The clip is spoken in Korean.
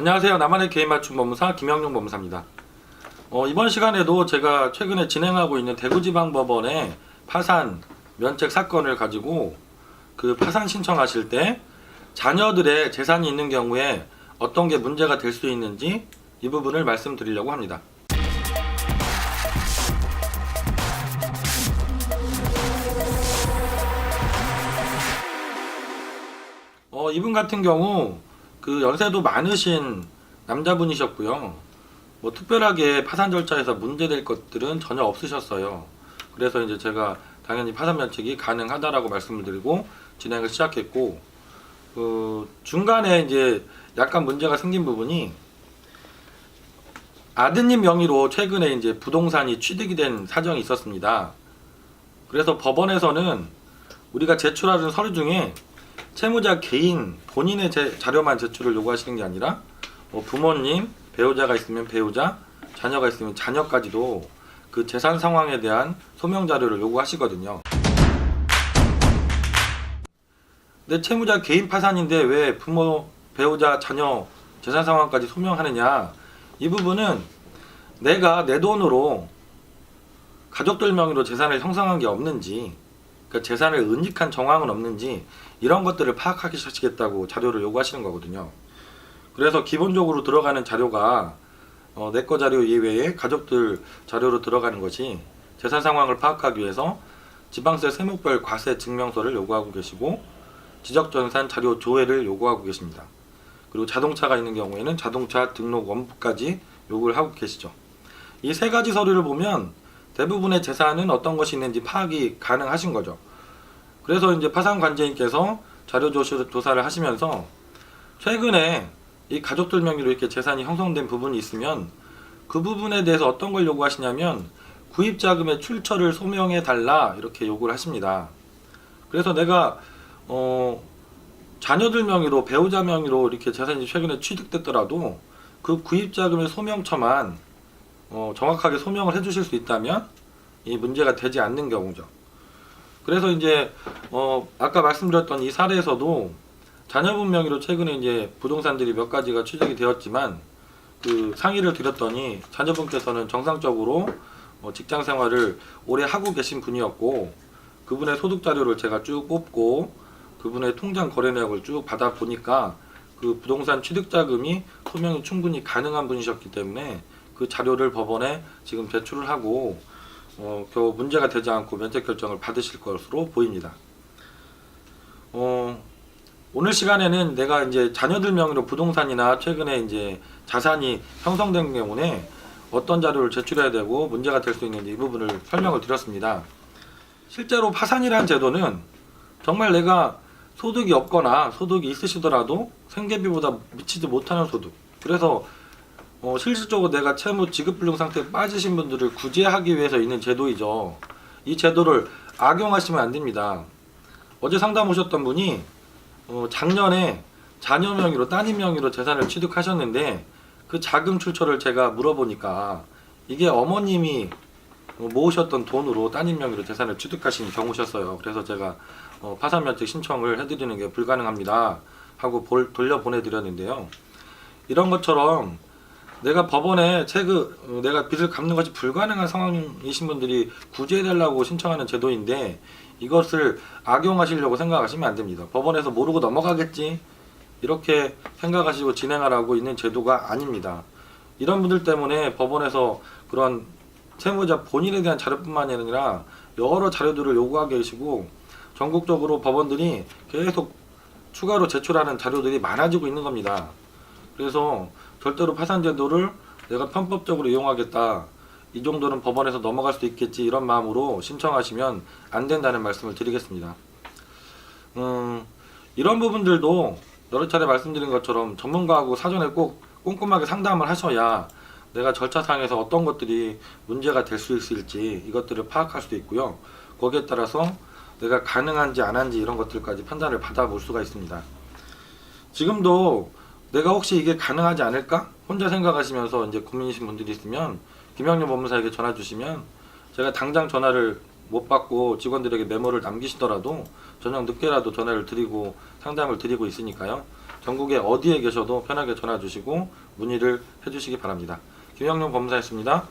안녕하세요. 나만의 개인 맞춤 법무사 김영용 법무사입니다. 이번 시간에도 제가 최근에 진행하고 있는 대구지방법원의 파산 면책 사건을 가지고 그 파산 신청하실 때 자녀들의 재산이 있는 경우에 어떤 게 문제가 될 수 있는지 이 부분을 말씀드리려고 합니다. 이분 같은 경우 그 연세도 많으신 남자분이셨고요. 뭐 특별하게 파산 절차에서 문제될 것들은 전혀 없으셨어요. 그래서 이제 제가 당연히 파산 면책이 가능하다라고 말씀을 드리고 진행을 시작했고, 중간에 이제 약간 문제가 생긴 부분이 아드님 명의로 최근에 이제 부동산이 취득이 된 사정이 있었습니다. 그래서 법원에서는 우리가 제출하는 서류 중에 채무자 개인 본인의 자료만 제출을 요구하시는 게 아니라 부모님, 배우자가 있으면 배우자, 자녀가 있으면 자녀까지도 그 재산 상황에 대한 소명 자료를 요구하시거든요. 내 채무자 개인 파산인데 왜 부모, 배우자, 자녀 재산 상황까지 소명하느냐, 이 부분은 내가 내 돈으로 가족들 명의로 재산을 형성한 게 없는지, 그러니까 재산을 은닉한 정황은 없는지 이런 것들을 파악하시겠다고 자료를 요구하시는 거거든요. 그래서 기본적으로 들어가는 자료가 내 거 자료 이외에 가족들 자료로 들어가는 것이 재산 상황을 파악하기 위해서 지방세 세목별 과세 증명서를 요구하고 계시고 지적전산 자료 조회를 요구하고 계십니다. 그리고 자동차가 있는 경우에는 자동차 등록 원부까지 요구를 하고 계시죠. 이 세 가지 서류를 보면 대부분의 재산은 어떤 것이 있는지 파악이 가능하신 거죠. 그래서 이제 파산관제인께서 자료 조사를 하시면서 최근에 이 가족들 명의로 이렇게 재산이 형성된 부분이 있으면 그 부분에 대해서 어떤 걸 요구하시냐면 구입자금의 출처를 소명해 달라 이렇게 요구를 하십니다. 그래서 내가 자녀들 명의로 배우자 명의로 이렇게 재산이 최근에 취득됐더라도 그 구입자금의 소명처만 정확하게 소명을 해주실 수 있다면 이 문제가 되지 않는 경우죠. 그래서 이제 아까 말씀드렸던 이 사례에서도 자녀분 명의로 최근에 이제 부동산들이 몇 가지가 취득이 되었지만 그 상의를 드렸더니 자녀분께서는 정상적으로 직장 생활을 오래 하고 계신 분이었고 그분의 소득 자료를 제가 쭉 뽑고 그분의 통장 거래 내역을 쭉 받아 보니까 그 부동산 취득 자금이 소명이 충분히 가능한 분이셨기 때문에 그 자료를 법원에 지금 제출을 하고 겨우 문제가 되지 않고 면책 결정을 받으실 것으로 보입니다. 오늘 시간에는 내가 이제 자녀들 명의로 부동산이나 최근에 이제 자산이 형성된 경우에 어떤 자료를 제출해야 되고 문제가 될 수 있는지 이 부분을 설명을 드렸습니다. 실제로 파산이라는 제도는 정말 내가 소득이 없거나 소득이 있으시더라도 생계비보다 미치지 못하는 소득, 그래서 실질적으로 내가 채무 지급불능 상태에 빠지신 분들을 구제하기 위해서 있는 제도이죠. 이 제도를 악용하시면 안 됩니다. 어제 상담 오셨던 분이 작년에 자녀 명의로 따님 명의로 재산을 취득하셨는데 그 자금 출처를 제가 물어보니까 이게 어머님이 모으셨던 돈으로 따님 명의로 재산을 취득하신 경우셨어요. 그래서 제가 파산 면책 신청을 해드리는 게 불가능합니다 하고 돌려보내드렸는데요. 이런 것처럼 내가 법원에 내가 빚을 갚는 것이 불가능한 상황이신 분들이 구제해달라고 신청하는 제도인데 이것을 악용하시려고 생각하시면 안 됩니다. 법원에서 모르고 넘어가겠지 이렇게 생각하시고 진행하라고 있는 제도가 아닙니다. 이런 분들 때문에 법원에서 그런 채무자 본인에 대한 자료뿐만이 아니라 여러 자료들을 요구하고 계시고 전국적으로 법원들이 계속 추가로 제출하는 자료들이 많아지고 있는 겁니다. 그래서 절대로 파산제도를 내가 편법적으로 이용하겠다, 이 정도는 법원에서 넘어갈 수 있겠지 이런 마음으로 신청하시면 안 된다는 말씀을 드리겠습니다. 이런 부분들도 여러 차례 말씀드린 것처럼 전문가하고 사전에 꼭 꼼꼼하게 상담을 하셔야 내가 절차상에서 어떤 것들이 문제가 될 수 있을지 이것들을 파악할 수도 있고요. 거기에 따라서 내가 가능한지 안 한지 이런 것들까지 판단을 받아볼 수가 있습니다. 지금도 내가 혹시 이게 가능하지 않을까? 혼자 생각하시면서 이제 고민이신 분들이 있으면 김영용 법무사에게 전화 주시면 제가 당장 전화를 못 받고 직원들에게 메모를 남기시더라도 저녁 늦게라도 전화를 드리고 상담을 드리고 있으니까요. 전국에 어디에 계셔도 편하게 전화 주시고 문의를 해주시기 바랍니다. 김영룡 법무사였습니다.